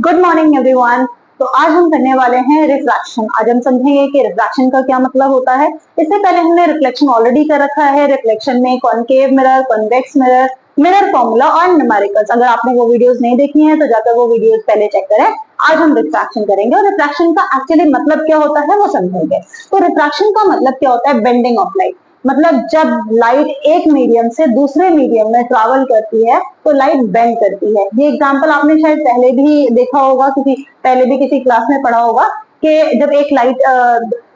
Good morning everyone. तो आज हम करने वाले हैं रिफ्रैक्शन। आज हम समझेंगे कि रिफ्रैक्शन का क्या मतलब होता है। इससे पहले हमने रिफ्लेक्शन ऑलरेडी कर रखा है। रिफ्लेक्शन में concave mirror, convex mirror, mirror formula और न्यूमेरिकल्स। अगर आपने वो वीडियोस नहीं देखी हैं तो जाकर वो वीडियोस पहले चेक करें। आज हम रिफ्रैक्शन करेंगे और रिफ्रैक्शन का एक्चुअली मतलब क्या होता है वो समझेंगे। तो रिफ्रैक्शन का मतलब क्या होता है? Bending of light. मतलब जब लाइट एक मीडियम से दूसरे मीडियम में ट्रैवल करती है तो लाइट बेंड करती है। ये एग्जांपल आपने शायद पहले भी देखा होगा, क्योंकि पहले भी किसी क्लास में पढ़ा होगा कि जब एक लाइट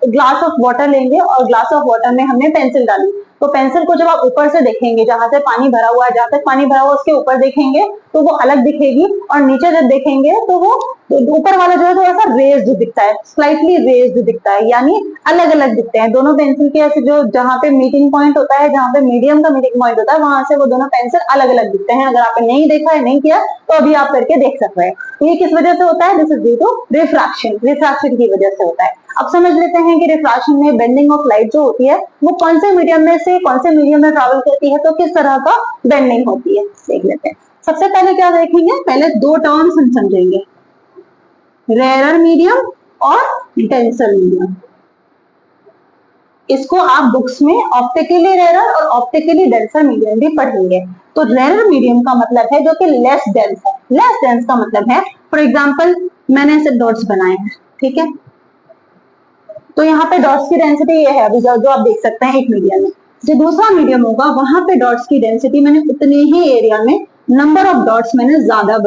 ग्लास ऑफ वाटर लेंगे और ग्लास ऑफ वाटर में हमने पेंसिल डाली, तो पेंसिल को जब आप ऊपर से देखेंगे, जहां से पानी भरा हुआ है, जहां तक पानी भरा हुआ उसके ऊपर देखेंगे तो वो अलग दिखेगी, और नीचे जब देखेंगे तो वो ऊपर वाला जो है थोड़ा सा रेज्ड दिखता है, स्लाइटली रेज्ड दिखता है, यानी अलग अलग दिखते हैं। दोनों पेंसिल के ऐसे जो जहां पे मीटिंग पॉइंट होता है, जहां पे मीडियम का मीटिंग पॉइंट होता है, वहां से वो दोनों पेंसिल अलग अलग दिखते हैं। अगर आपने नहीं देखा है, नहीं किया, तो अभी आप करके देख सकते हैं। तो ये किस वजह से होता है? This is due to refraction. Refraction की वजह से होता है। अब समझ लेते हैं कि रिफ्रैक्शन में बेंडिंग ऑफ लाइट जो होती है वो कौन से मीडियम में से कौन से मीडियम में ट्रैवल करती है, तो किस तरह का बेंडिंग होती है देख लेते हैं। सबसे पहले क्या देखेंगे? पहले दो टर्म्स हम समझेंगे, रेयर मीडियम और डेंसर मीडियम। इसको आप बुक्स में ऑप्टिकली रेयर और ऑप्टिकली डेंसर मीडियम भी पढ़ेंगे। तो रेयर मीडियम का मतलब है जो कि लेस डेंस है। लेस डेंस का मतलब है, फॉर एग्जांपल मैंने ऐसे डॉट्स बनाए हैं, ठीक है, तो यहाँ पे डॉट्स की डेंसिटी ये है अभी जो आप देख सकते हैं एक मीडियम में। जो दूसरा मीडियम होगा वहां पे डॉट्स की डेंसिटी मैंने उतने ही एरिया में नंबर ऑफ डॉट्स मैंने ज्यादा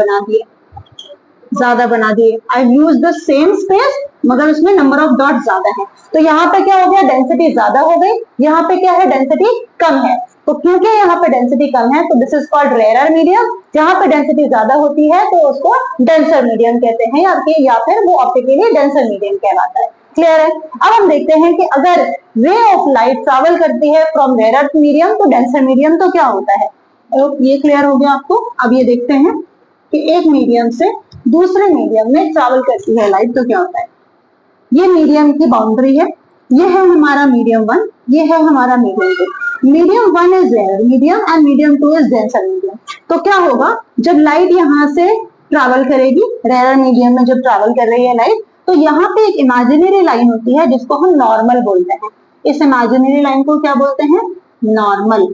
बना दिए। आई यूज द सेम स्पेस मगर उसमें नंबर ऑफ डॉट ज्यादा है। तो यहाँ पे क्या हो गया? डेंसिटी ज्यादा हो गई। यहाँ पे क्या है? डेंसिटी कम है। तो क्योंकि यहाँ पे डेंसिटी कम है तो this is called rare medium. जहां पे डेंसिटी ज्यादा होती है तो उसको डेंसर मीडियम कहते हैं, या फिर वो ऑप्टिकली डेंसर मीडियम कहलाता है। क्लियर है? अब हम देखते हैं कि अगर रे ऑफ लाइट ट्रैवल करती है from rare medium to denser medium तो क्या होता है। ये क्लियर हो गया आपको। अब ये देखते हैं कि एक मीडियम से दूसरे मीडियम में ट्रैवल करती है लाइट तो क्या होता है। ये मीडियम की बाउंड्री है, ये है हमारा मीडियम 1, ये है हमारा medium 2। Medium 1 is rare medium and medium 2 is denser medium. तो क्या होगा? जब लाइट यहां से ट्रैवल करेगी, रेयर मीडियम में जब ट्रैवल कर रही है लाइट, तो यहाँ पे एक इमेजिनरी लाइन होती है जिसको हम नॉर्मल बोलते हैं। इस इमेजिनरी लाइन को क्या बोलते हैं? नॉर्मल।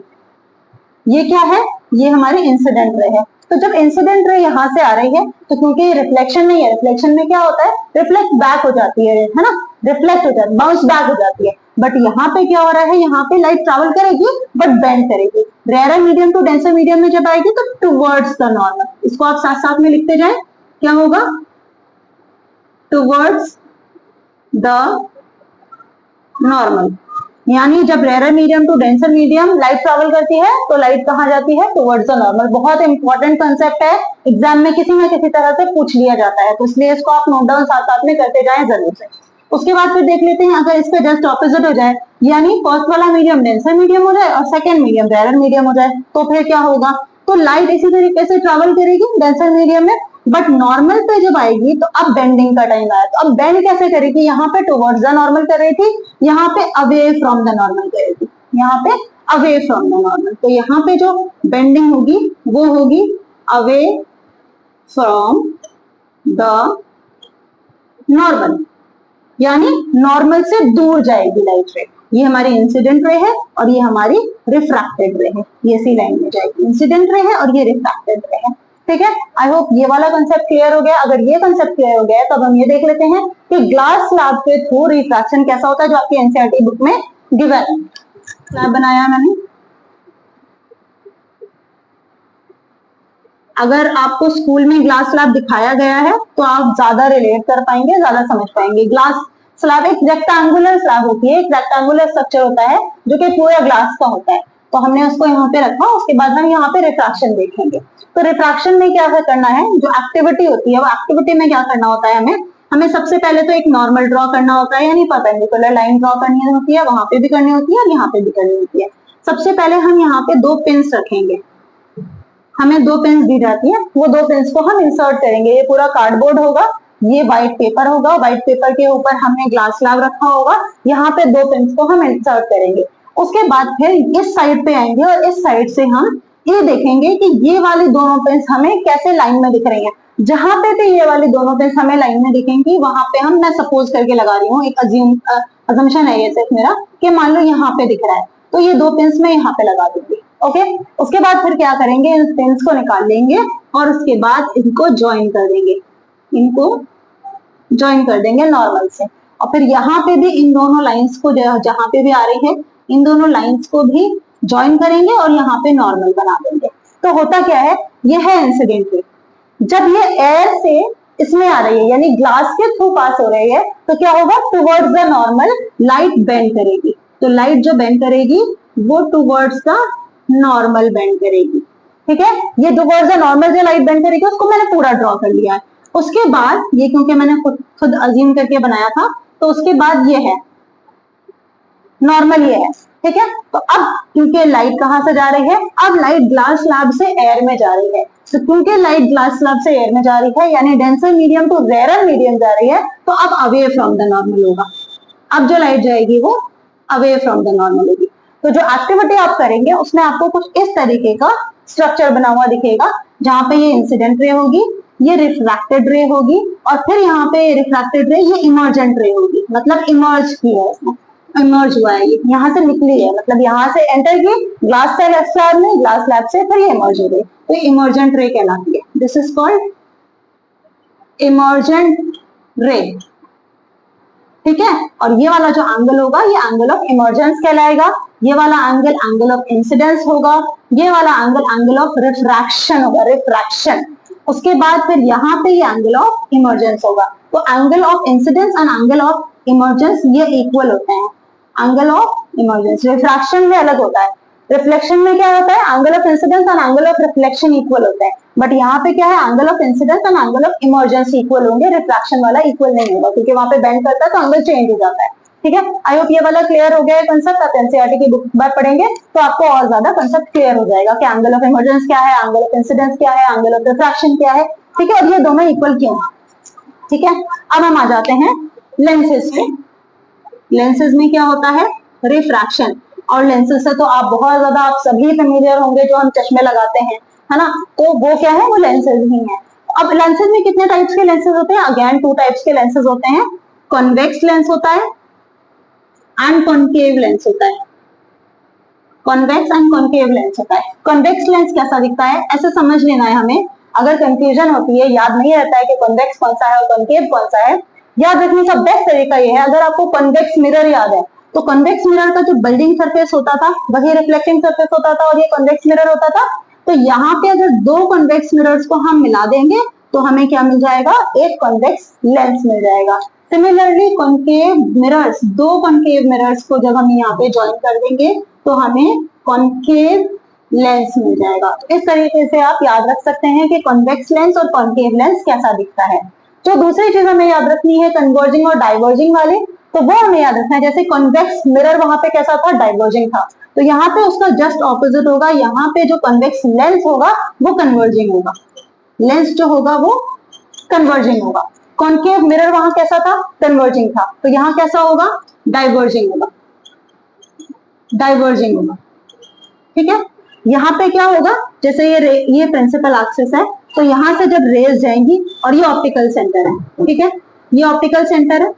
ये क्या है? ये हमारी इंसिडेंट रे है। तो जब इंसिडेंट रे यहाँ से आ रही है तो क्योंकि रिफ्लेक्शन नहीं है, रिफ्लेक्शन में क्या होता है? रिफ्लेक्ट बैक हो जाती है ना, रिफ्लेक्ट हो जाती है, बाउंस बैक हो जाती है। बट यहाँ पे क्या हो रहा है? यहाँ पे लाइट ट्रैवल करेगी बट बेंड करेगी। Rare medium to denser medium में जब आएगी तो टुवर्ड्स द नॉर्मल। इसको आप साथ साथ में लिखते जाए, क्या होगा? Towards the normal. यानी जब rare medium to denser medium light travel करती है तो लाइट कहां जाती है? Towards the normal. बहुत इंपॉर्टेंट कंसेप्ट है, एग्जाम में किसी ना किसी तरह से पूछ लिया जाता है, तो इसलिए इसको आप नोट डाउन साथ साथ में करते जाएं जरूर से। उसके बाद फिर देख लेते हैं, अगर इसका जस्ट ऑपोजिट हो जाए, यानी फर्स्ट वाला मीडियम डेंसर मीडियम हो जाए और सेकंड मीडियम रेयर मीडियम हो जाए, तो फिर क्या होगा? तो लाइट इसी तरीके से ट्रैवल करेगी डेंसर मीडियम में, बट नॉर्मल पे जब आएगी तो अब बेंडिंग का टाइम आया। तो अब बेंड कैसे करेगी? यहाँ पे टुवर्ड्स द नॉर्मल कर रही थी, यहाँ पे अवे फ्रॉम द नॉर्मल करेगी, यहाँ पे अवे फ्रॉम द नॉर्मल। तो यहाँ पे जो बेंडिंग होगी वो होगी अवे फ्रॉम द नॉर्मल, यानी नॉर्मल से दूर जाएगी लाइट रे। ये हमारी इंसिडेंट रे है और ये हमारी रिफ्रैक्टेड रे है। ये सी लाइन में जाएगी, इंसिडेंट रे है और ये रिफ्रैक्टेड रे है। ठीक है, आई होप ये वाला कंसेप्ट क्लियर हो गया। अगर ये कंसेप्ट क्लियर हो गया है तो अब हम ये देख लेते हैं कि ग्लास स्लैब के थ्रू रिफ्रैक्शन कैसा होता है, जो आपकी एनसीईआरटी बुक में गिवन है। स्लैब बनाया मैंने। अगर आपको स्कूल में ग्लास स्लैब दिखाया गया है तो आप ज्यादा रिलेट कर पाएंगे, ज्यादा समझ पाएंगे। ग्लास स्लैब एक रेक्टेंगुलर स्लैब होती है, एक रेक्टेंगुलर स्ट्रक्चर होता है जो कि पूरा ग्लास का होता है। तो हमने उसको यहाँ पे रखा, उसके बाद हम यहाँ पे रिफ्रैक्शन देखेंगे। तो रिफ्रैक्शन में क्या करना है? जो एक्टिविटी होती है वो एक्टिविटी में क्या करना होता है हमें सबसे पहले तो एक नॉर्मल ड्रॉ करना होता है, यानी परपेंडिकुलर लाइन ड्रॉ करनी होती है, वहां पे भी करनी होती है और यहाँ पे भी करनी होती है। सबसे पहले हम यहाँ पे दो पिन्स रखेंगे, हमें दो पेन्स दी जाती है, वो दो पेन्स को हम इंसर्ट करेंगे। ये पूरा कार्डबोर्ड होगा, ये व्हाइट पेपर होगा, व्हाइट पेपर के ऊपर हमने ग्लास स्लैब रखा होगा, यहाँ पे दो पेन्स को हम इंसर्ट करेंगे। उसके बाद फिर इस साइड पे आएंगे और इस साइड से हम ये देखेंगे कि ये वाली दोनों पेन्स हमें कैसे लाइन में दिख रही हैं। जहां पे भी ये वाली दोनों पिंस हमें लाइन में दिखेंगी वहां पे हम, मैं सपोज करके लगा रही हूँ, एक अजम्पशन है ये सिर्फ मेरा, कि मान लो यहाँ पे दिख रहा है, तो ये दो पिंस मैं यहाँ पे लगा दूंगी। ओके, उसके बाद फिर क्या करेंगे, इन पिंस को निकाल लेंगे और उसके बाद इनको ज्वाइन कर देंगे, इनको ज्वाइन कर देंगे नॉर्मल से। और फिर यहाँ पे भी इन दोनों लाइंस को, जहां पे भी आ रही है, इन दोनों लाइंस को भी ज्वाइन करेंगे और यहाँ पे नॉर्मल बना देंगे। तो होता क्या है, ये है इंसिडेंट रे। जब ये एयर से इसमें आ रही है, यानी ग्लास के थ्रू पास हो रही है, तो क्या होगा, towards the normal light bend करेगी। तो लाइट जो बेंड करेगी वो टुवर्ड्स द नॉर्मल बेंड करेगी। ठीक है, ये टुवर्ड्स द नॉर्मल जो लाइट बेंड करेगी उसको मैंने पूरा ड्रॉ कर लिया है। उसके बाद ये, क्योंकि मैंने खुद अज्यूम करके बनाया था, तो उसके बाद ये है नॉर्मल, ये है। ठीक है, तो अब क्योंकि लाइट कहां से जा रही है, अब लाइट ग्लास स्लैब से एयर में जा रही है। तो क्योंकि लाइट ग्लास स्लैब से एयर में जा रही है, यानी denser medium to rare medium जा रही है, तो अब अवे फ्रॉम द नॉर्मल होगा। अब जो लाइट जाएगी वो अवे फ्रॉम द नॉर्मल होगी। तो जो एक्टिविटी आप करेंगे उसमें आपको कुछ इस तरीके का स्ट्रक्चर बना हुआ दिखेगा, जहां पे ये इंसिडेंट रे होगी, ये रिफ्रैक्टेड रे होगी, और फिर यहाँ पे रिफ्रैक्टेड रे, ये इमर्जेंट रे होगी, मतलब इमर्ज की है इसमें, इमर्ज हुआ है, ये यहाँ से निकली है, मतलब यहाँ से एंटर की ग्लास स्लैब में, ग्लास स्लैब से फिर ये इमर्ज हो गई, तो इमर्जेंट रे कहलाती है। दिस इज कॉल्ड इमर्जेंट रे। ठीक है, और ये वाला जो एंगल होगा ये एंगल ऑफ इमर्जेंस कहलाएगा, ये वाला एंगल एंगल ऑफ इंसिडेंस होगा, ये वाला एंगल एंगल ऑफ रिफ्रैक्शन होगा, रिफ्रैक्शन। उसके बाद फिर यहाँ पे ये एंगल ऑफ इमर्जेंस होगा। तो angle of incidence and angle of emergence ये इक्वल होते हैं। एंगल ऑफ इमर्जेंस रिफ्रैक्शन में अलग होता है, रिफ्लेक्शन में क्या होता है, angle of incidence and angle of reflection equal होता है, बट यहाँ पे क्या है, angle of incidence and angle of emergence equal होंगे, रिफ्रैक्शन वाला इक्वल नहीं होगा, क्योंकि वहां पे बेंड करता है तो एंगल चेंज हो जाता है। ठीक है, आई होप ये वाला क्लियर हो गया है कंसेप्ट। आप एनसीईआरटी की बुक बार पढ़ेंगे तो आपको और ज्यादा कंसेप्ट क्लियर हो जाएगा कि एंगल ऑफ इमर्जेंस क्या है, एंगल ऑफ इंसिडेंस क्या है, एंगल ऑफ रिफ्रैक्शन क्या है। ठीक है, और ये दोनों इक्वल क्यों है। ठीक है, अब हम आ जाते हैं लेंसेज पे। लेंसेज में क्या होता है, रिफ्रैक्शन। और लेंसेज से तो आप बहुत ज्यादा, आप सभी फेमिलियर होंगे, जो हम चश्मे लगाते हैं, है ना, तो वो क्या है, वो लेंसेज ही है। अब लेंसेज में कितने टाइप्स के लेंसेज होते हैं, अगेन टू टाइप्स के लेंसेज होते हैं, कॉन्वेक्स लेंस होता है एंड कॉनकेव लेंस होता है। कॉन्वेक्स एंड कॉनकेव लेंस होता है। कॉन्वेक्स लेंस कैसा दिखता है, ऐसे समझ लेना है हमें, अगर कंफ्यूजन होती है, याद नहीं रहता है कि कॉन्वेक्स कौन सा है और कॉनकेव कौन सा है, याद रखने का बेस्ट तरीका ये है, अगर आपको कॉन्वेक्स मिरर याद है, तो कॉन्वेक्स मिरर का जो बल्जिंग सरफेस होता था वही रिफ्लेक्टिंग सरफेस होता था, और ये कॉन्वेक्स मिरर होता था। तो यहाँ पे अगर दो कॉन्वेक्स मिरर्स को हम मिला देंगे तो हमें क्या मिल जाएगा, एक कॉन्वेक्स लेंस मिल जाएगा। सिमिलरली कॉनकेव मिरर्स, दो कॉनकेव मिरर्स को जब हम यहाँ पे ज्वाइन कर देंगे तो हमें कॉनकेव लेंस मिल जाएगा। तो इस तरीके से आप याद रख सकते हैं कि कॉन्वेक्स लेंस और कॉनकेव लेंस कैसा दिखता है। जो दूसरी चीज हमें याद रखनी है, कन्वर्जिंग और डाइवर्जिंग वाले, तो वो हमें याद रखना है। जैसे कॉन्वेक्स मिरर वहां पे कैसा था, डाइवर्जिंग था, तो यहाँ पे उसका जस्ट ऑपोजिट होगा, यहाँ पे जो कन्वेक्स लेंस होगा वो कन्वर्जिंग होगा, लेंस जो होगा वो कन्वर्जिंग होगा। कॉनकेव मिरर वहां कैसा था, कन्वर्जिंग था, तो यहाँ कैसा होगा, डाइवर्जिंग होगा, डाइवर्जिंग होगा। ठीक है, यहाँ पे क्या होगा, जैसे ये प्रिंसिपल एक्सिस है, तो यहाँ से जब रेज जाएंगी, और ये ऑप्टिकल सेंटर है, ठीक है, ये ऑप्टिकल सेंटर है,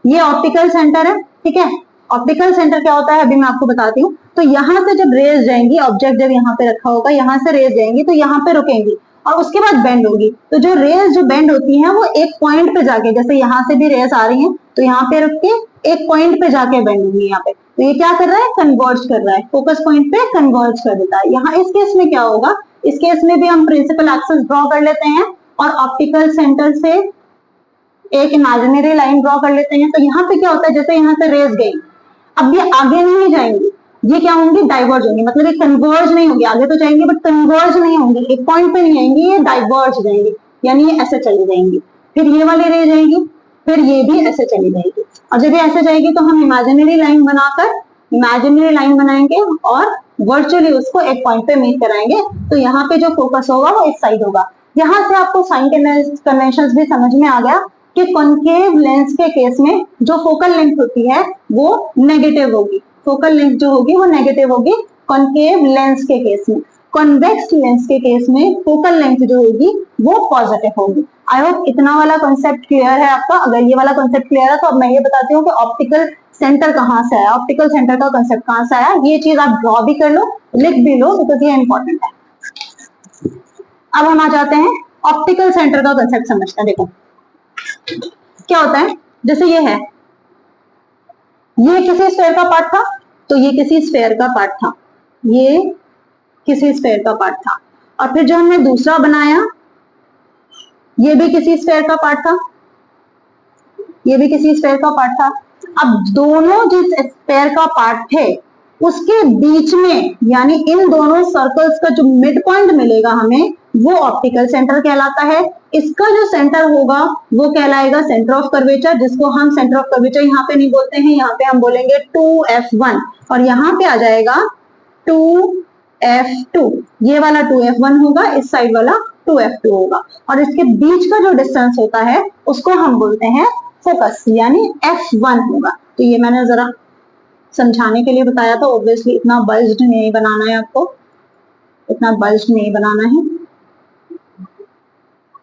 ये ऑप्टिकल सेंटर है। ठीक है, ऑप्टिकल सेंटर क्या होता है अभी मैं आपको बताती हूँ। तो यहाँ से जब रेज जाएंगी, ऑब्जेक्ट जब यहाँ पे रखा होगा, यहाँ से रेज जाएंगी तो यहाँ पे रुकेंगी और उसके बाद बेंड होगी। तो जो रेज जो बेंड होती है वो एक पॉइंट पे जाके, जैसे यहाँ से भी रेज आ रही है तो यहाँ पे रुक के एक पॉइंट पे जाके बेंड होंगी यहाँ पे। तो ये क्या कर रहा है, कन्वर्ज कर रहा है, फोकस पॉइंट पे कन्वर्ज कर देता है। यहाँ इस केस में क्या होगा, इस केस में भी हम प्रिंसिपल एक्सिस ड्रॉ कर लेते हैं और ऑप्टिकल सेंटर से एक इमेजिनरी लाइन ड्रॉ कर लेते हैं। तो यहाँ पे क्या होता है, जैसे यहाँ से रेज गई, अब ये आगे नहीं जाएंगी, ये क्या होंगी, डाइवर्ज होंगी, मतलब ये कन्वर्ज नहीं होंगी, आगे तो जाएंगे बट कन्वर्ज नहीं होंगी, एक पॉइंट पे नहीं आएंगी, ये डाइवर्ज जाएंगी, यानी ये ऐसे चली जाएंगी, फिर ये वाली रह जाएंगी, फिर ये भी ऐसे चली जाएगी। और जब ये ऐसे जाएगी तो हम इमेजिनरी लाइन बनाकर इमेजिनरी लाइन बनाएंगे और वर्चुअली उसको एक पॉइंट पे मीट कराएंगे। तो यहाँ पे जो फोकस होगा वो इस साइड होगा। यहाँ से आपको साइन कन्वेंशन भी समझ में आ गया कि कॉनकेव लेंस के केस में जो फोकल लेंथ होती है वो नेगेटिव होगी, फोकल लेंथ जो होगी वो नेगेटिव होगी कॉनकेव लेंस के केस में। कॉन्वेक्स लेंस के केस में फोकल लेंथ जो होगी वो पॉजिटिव होगी। आई होप इतना वाला कॉन्सेप्ट क्लियर है आपका। अगर ये वाला कॉन्सेप्ट क्लियर है तो अब मैं ये बताती हूँ कि ऑप्टिकल सेंटर कहाँ से आया, ऑप्टिकल सेंटर का कॉन्सेप्ट कहाँ से आया। ये चीज आप ड्रॉ भी कर लो, लिख भी लो, बिकॉज ये इंपॉर्टेंट है। अब हम आ जाते हैं ऑप्टिकल सेंटर का कंसेप्ट समझते हैं। देखो क्या होता है, जैसे ये है, ये किसी स्फेयर का पार्ट था, तो ये किसी स्फेयर का पार्ट था, ये किसी स्फेयर का पार्ट था, और फिर जो हमने दूसरा बनाया ये भी किसी स्फेयर का पार्ट था, ये भी किसी स्फेयर का पार्ट था। अब दोनों जिस स्फेयर का पार्ट थे उसके बीच में, यानी इन दोनों सर्कल्स का जो मिड पॉइंट मिलेगा हमें, वो ऑप्टिकल सेंटर कहलाता है। इसका जो सेंटर होगा वो कहलाएगा सेंटर ऑफ कर्वेचर, जिसको हम सेंटर ऑफ कर्वेचर यहाँ पे नहीं बोलते हैं, यहाँ पे हम बोलेंगे 2f1, और यहाँ पे आ जाएगा 2f2। ये वाला 2f1 होगा, इस साइड वाला 2f2 होगा, और इसके बीच का जो डिस्टेंस होता है उसको हम बोलते हैं फोकस, यानी f1 होगा। तो ये मैंने जरा समझाने के लिए बताया था। ऑब्वियसली इतना बल्ज्ड नहीं बनाना है आपको, इतना बल्ज्ड नहीं बनाना है।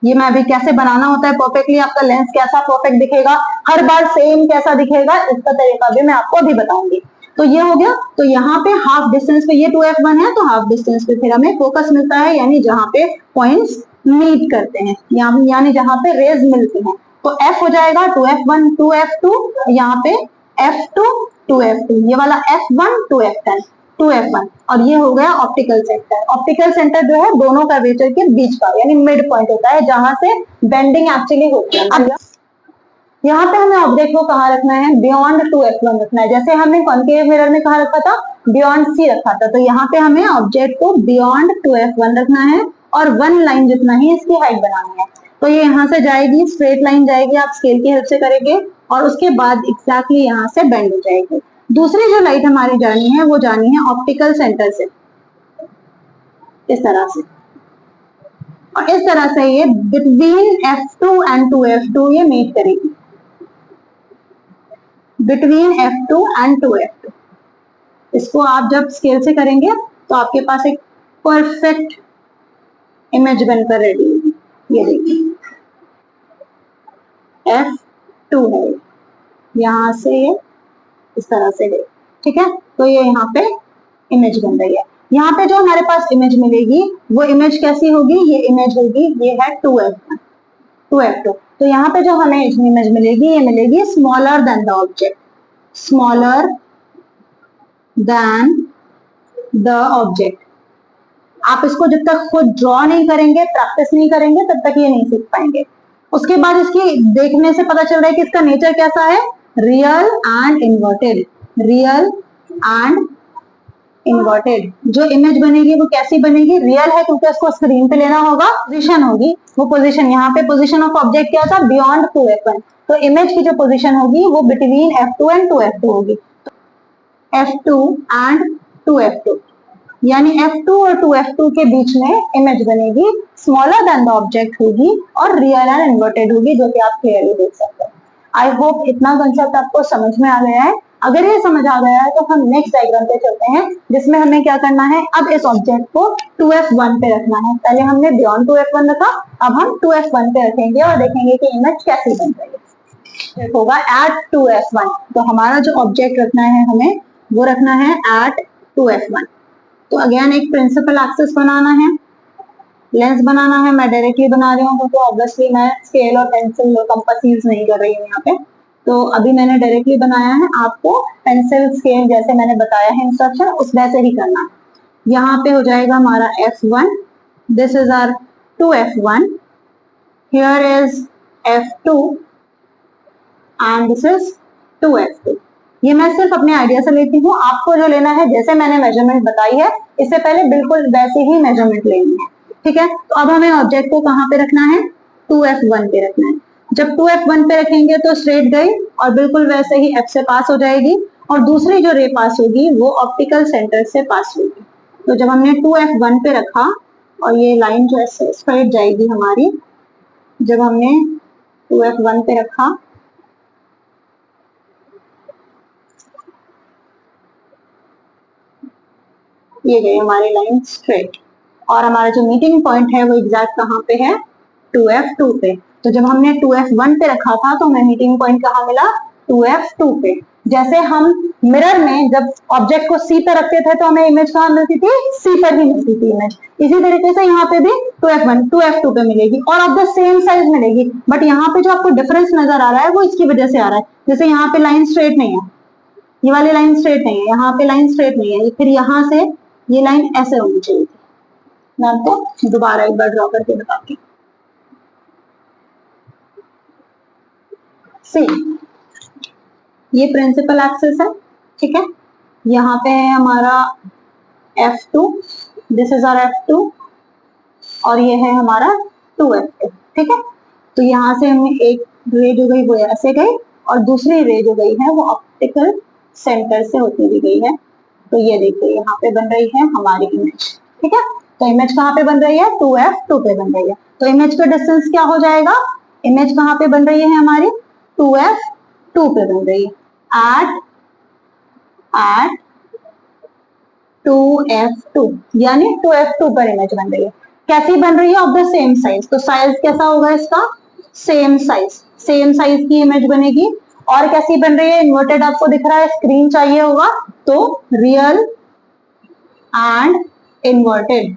ये मैं अभी कैसे बनाना होता है परफेक्टली, आपका लेंस कैसा परफेक्ट दिखेगा, हर बार सेम कैसा दिखेगा, इसका तरीका भी मैं आपको अभी बताऊंगी। तो ये हो गया। तो यहाँ पे हाफ डिस्टेंस पे, ये 2f1 है, तो हाफ डिस्टेंस पे फिर हमें फोकस मिलता है, यानी जहां पे पॉइंट्स मीट करते हैं, यानी जहां पे रेज मिलती हैं। तो f हो जाएगा 2f1 2f2, यहाँ पे f2 2f2, ये वाला f1 2f1, और ये हो गया ऑप्टिकल सेंटर। ऑप्टिकल सेंटर जो है दोनों कर्वेचर के बीच का, यानी मिड पॉइंट होता है, जहां से बेंडिंग एक्चुअली होती है। अब यहाँ पे हमें ऑब्जेक्ट को कहाँ रखना है, बियॉन्ड 2f1 रखना है। जैसे हमने कॉन्केव मिरर में कहाँ रखा था, बियॉन्ड c रखा था, तो यहाँ पे हमें ऑब्जेक्ट को बियॉन्ड 2f1 रखना है, और 1 लाइन जितना ही इसकी हाइट बनानी है। तो ये यहाँ से जाएगी, स्ट्रेट लाइन जाएगी, आप स्केल की हेल्प से करेंगे, और उसके बाद एग्जैक्टली यहाँ से बेंड हो जाएगी। दूसरी जो लाइट हमारी जानी है वो जानी है ऑप्टिकल सेंटर से, इस तरह से, और इस तरह से ये बिटवीन f2 एंड 2f2 ये मीट करेगी, बिटवीन f2 एंड 2f2। इसको आप जब स्केल से करेंगे तो आपके पास एक परफेक्ट इमेज बनकर रेडी होगी। ये देखिए f2 है, यहां से ये इस तरह से है, ठीक है। तो ये यहाँ पे इमेज बन रही है। यहाँ पे जो हमारे पास इमेज मिलेगी वो इमेज कैसी होगी, ये इमेज होगी, ये है 2f1 2f2। तो यहाँ पे जो हमें इमेज मिलेगी, ये मिलेगी smaller than the object, smaller than the object. आप इसको जब तक खुद ड्रॉ नहीं करेंगे, प्रैक्टिस नहीं करेंगे, तब तक ये नहीं सीख पाएंगे। उसके बाद इसकी देखने से पता चल रहा है कि इसका नेचर कैसा है, real and inverted, real and inverted. जो इमेज बनेगी वो कैसी बनेगी, रियल है, क्योंकि उसको स्क्रीन पे लेना होगा, पोजीशन होगी, वो पोजीशन, यहाँ पे पोजीशन ऑफ ऑब्जेक्ट क्या था, बियॉन्ड 2f1, तो इमेज की जो पोजीशन होगी वो बिटवीन f2 एंड 2f2 होगी, f2 एंड 2f2, यानी f2 और 2f2 के बीच में इमेज बनेगी, स्मॉलर देन द ऑब्जेक्ट होगी, और रियल एंड इन्वर्टेड होगी, जो कि आप क्लियरली देख सकते हैं। आई होप इतना कंसेप्ट आपको समझ में आ गया है। अगर ये समझ आ गया है तो हम नेक्स्ट डायग्राम पे चलते हैं, जिसमें हमें क्या करना है, अब इस ऑब्जेक्ट को 2f1 पे रखना है। पहले हमने बियॉन्ड 2f1 रखा, अब हम 2f1 पे रखेंगे और देखेंगे कि इमेज कैसी बन रही है। होगा एट 2f1, तो हमारा जो ऑब्जेक्ट रखना है हमें वो रखना है एट 2f1। तो अगेन एक प्रिंसिपल एक्सिस बनाना है, लेंस बनाना है। मैं डायरेक्टली बना रही हूँ क्योंकि ऑब्वियसली मैं स्केल और पेंसिल और कंपास यूज नहीं कर रही हूँ यहाँ पे, तो अभी मैंने डायरेक्टली बनाया है। आपको पेंसिल स्केल जैसे मैंने बताया है इंस्ट्रक्शन, उस वैसे ही करना है। यहाँ पे हो जाएगा हमारा f1, this is our 2f1, here is f2 and this is 2f2। ये मैं सिर्फ अपने आइडिया से लेती हूँ, आपको जो लेना है, जैसे मैंने मेजरमेंट बताई है इससे पहले बिल्कुल वैसे ही मेजरमेंट लेनी है, ठीक है। तो अब हमें ऑब्जेक्ट को कहाँ पे रखना है, 2f1 पे रखना है। जब 2f1 पे रखेंगे तो स्ट्रेट गई और बिल्कुल वैसे ही f से पास हो जाएगी, और दूसरी जो रे पास होगी वो ऑप्टिकल सेंटर से पास होगी। तो जब हमने 2f1 पे रखा और ये लाइन जो है स्ट्रेट जाएगी हमारी, जब हमने 2f1 पे रखा, ये गई हमारी लाइन स्ट्रेट, और हमारा जो मीटिंग पॉइंट है वो एग्जैक्ट कहाँ पे है, 2f2 पे। तो जब हमने 2f1 पे रखा था तो हमें मीटिंग पॉइंट कहाँ मिला, 2f2 पे। जैसे हम मिरर में जब ऑब्जेक्ट को सी पे रखते थे तो हमें इमेज कहाँ मिलती थी, सी पर ही मिलती थी इमेज। इसी तरीके से यहाँ पे भी 2f1 2f2 पे मिलेगी और ऑफ द सेम साइज मिलेगी। बट यहाँ पे जो आपको डिफरेंस नजर आ रहा है वो इसकी वजह से आ रहा है, जैसे यहाँ पे लाइन स्ट्रेट नहीं है, ये वाली लाइन स्ट्रेट नहीं है, यहाँ पे लाइन स्ट्रेट नहीं है, फिर यहाँ से ये लाइन ऐसे होनी चाहिए थी। मैं आपको दोबारा एक बार ड्रॉ करके बताती हूँ। सी, ये प्रिंसिपल एक्सिस है, ठीक है। यहाँ पे है हमारा F2, this is our F2 और ये है हमारा 2F2, ठीक है। तो यहाँ से हमें एक रे जो गई वो ऐसे गई और दूसरी रे जो गई है वो ऑप्टिकल सेंटर से होती हुई गई है। तो ये देखिए यहाँ पे बन रही है हमारी इमेज, ठीक है। तो इमेज कहाँ पे बन रही है, 2f2 पे बन रही है। तो इमेज का डिस्टेंस क्या हो जाएगा, इमेज कहाँ पे बन रही है हमारी, 2f2 पे बन रही है, at 2f2 यानी 2f2 पर इमेज बन रही है। कैसी बन रही है, ऑफ द सेम साइज। तो साइज कैसा होगा इसका, सेम साइज की इमेज बनेगी। और कैसी बन रही है, इन्वर्टेड आपको दिख रहा है, स्क्रीन चाहिए होगा, तो रियल एंड इन्वर्टेड।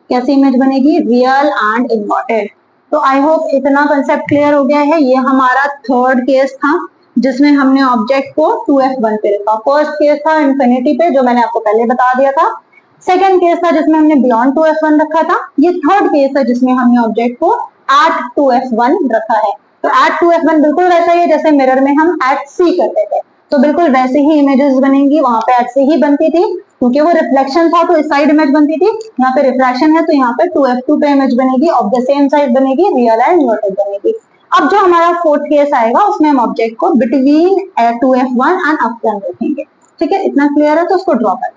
कैसी इमेज बनेगी, रियल एंड इन्वर्टेड। तो आई होप इतना कंसेप्ट क्लियर हो गया है। ये हमारा थर्ड केस था जिसमें हमने ऑब्जेक्ट को 2f1 पे रखा। फर्स्ट केस था इंफिनिटी पे जो मैंने आपको पहले बता दिया था। सेकंड केस था जिसमें हमने बियॉन्ड 2f1 रखा था। ये थर्ड केस है जिसमें हमने ऑब्जेक्ट को एट 2f1 रखा है। तो एट 2f1 बिल्कुल वैसा ही है जैसे मिरर में हम एट सी करते थे, तो बिल्कुल वैसे ही इमेजेस बनेंगी, वहां पे एट से ही बनती थी क्योंकि वो रिफ्लेक्शन था तो इस साइड इमेज बनती थी, यहाँ पे रिफ्रैक्शन है तो यहाँ पे 2f2 पे इमेज बनेगी, ऑफ द सेम साइज बनेगी, रियल एंड इन्वर्टेड बनेगी। अब जो हमारा फोर्थ केस आएगा उसमें हम ऑब्जेक्ट को बिटवीन 2f1 एंड f1 रखेंगे, ठीक है। इतना क्लियर है तो उसको ड्रॉ कर।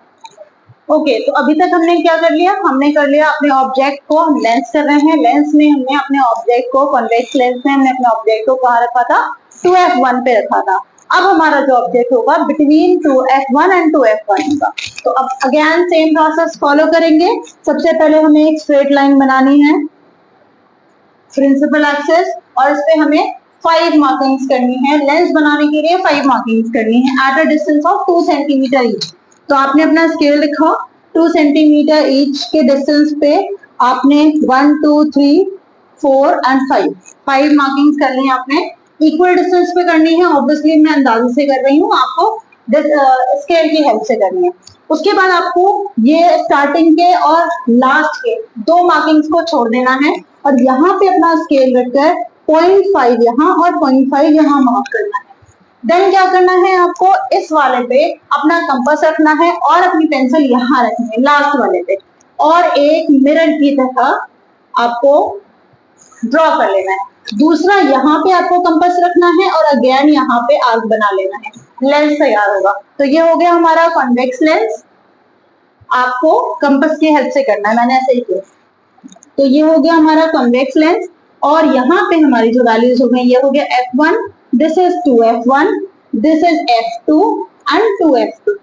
ओके, तो अभी तक हमने क्या कर लिया, हमने कर लिया अपने ऑब्जेक्ट को, हम लेंस कर रहे हैं, लेंस में हमने अपने ऑब्जेक्ट को, कॉन्वेक्स लेंस में हमने अपने ऑब्जेक्ट को कहाँ रखा था, 2f1 पे रखा था। अब हमारा जो ऑब्जेक्ट होगा बिटवीन 2f1 एंड 2f1 होगा। तो अब अगेन सेम प्रोसेस फॉलो करेंगे। सबसे पहले हमें एक स्ट्रेट लाइन बनानी है प्रिंसिपल एक्सिस और इस पे हमें 5 मार्किंग्स करनी है। लेंस बनाने के लिए 5 मार्किंग्स करनी है at a distance of 2 centimetre each. तो आपने अपना स्केल लिखा, 2 सेंटीमीटर ईच के डिस्टेंस पे आपने 1 2 3 4 एंड 5 मार्किंग्स करनी है। आपने इक्वल डिस्टेंस पे करनी है, ऑब्वियसली मैं अंदाजे से कर रही हूँ, आपको स्केल की हेल्प से करनी है। उसके बाद आपको ये स्टार्टिंग के और लास्ट के 2 मार्किंग्स को छोड़ देना है और यहाँ पे अपना स्केल रखकर 0.5 यहाँ और 0.5 यहाँ मार्क करना है। देन क्या करना है, आपको इस वाले पे अपना कंपास रखना है और अपनी पेंसिल यहाँ रखनी है लास्ट वाले पे और एक मिरर की तरह आपको ड्रॉ कर लेना है। दूसरा यहाँ पे आपको कंपास रखना है और अगेन यहाँ पे आर्क बना लेना है, लेंस तैयार होगा। तो ये हो गया हमारा कॉन्वेक्स लेंस, आपको कंपास की हेल्प से करना है, मैंने ऐसे ही किया। तो ये हो गया हमारा कॉन्वेक्स लेंस और यहाँ पे हमारी जो वैल्यूज हो गई, ये हो गया f1, this is 2f1, this is f2 and 2f2,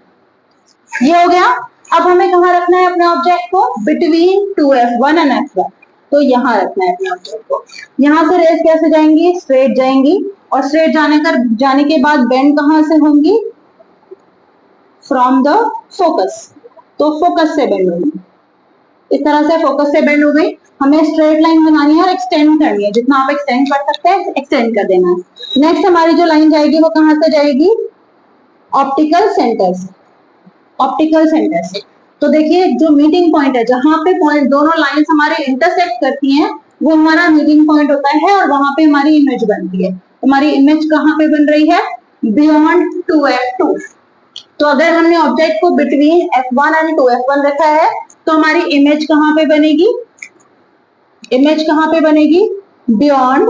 ये हो गया। अब हमें कहाँ रखना है अपने ऑब्जेक्ट को, बिटवीन 2f1 एंड f1। तो यहाँ रखना है अपने ऑब्जेक्ट को। यहाँ से रेस कैसे जाएंगी, स्ट्रेट जाएंगी और स्ट्रेट जाने के बाद बेंड कहाँ से होंगी, फ्रॉम द फोकस। तो फोकस से बेंड होंगी, इस तरह से फोकस से बेंड हो गई। हमें स्ट्रेट लाइन बनानी है और एक्सटेंड करनी है, जितना आप एक्सटेंड कर सकते हैं एक्सटेंड कर देना है। नेक्स्ट हमारी जो लाइन जाएगी वो कहाँ से जाएगी, ऑप्टिकल सेंटर से, ऑप्टिकल सेंटर से। तो देखिए जो मीटिंग पॉइंट है, जहां पे पॉइंट दोनों लाइंस हमारे इंटरसेक्ट करती हैं, वो हमारा मीटिंग पॉइंट होता है और वहां पे हमारी इमेज बनती है। हमारी इमेज कहाँ पे बन रही है, बियॉन्ड 2f2। तो अगर हमने ऑब्जेक्ट को बिटवीन f1 एंड 2f1 रखा है तो हमारी इमेज कहाँ पे बनेगी, इमेज कहाँ पे बनेगी, बियॉन्ड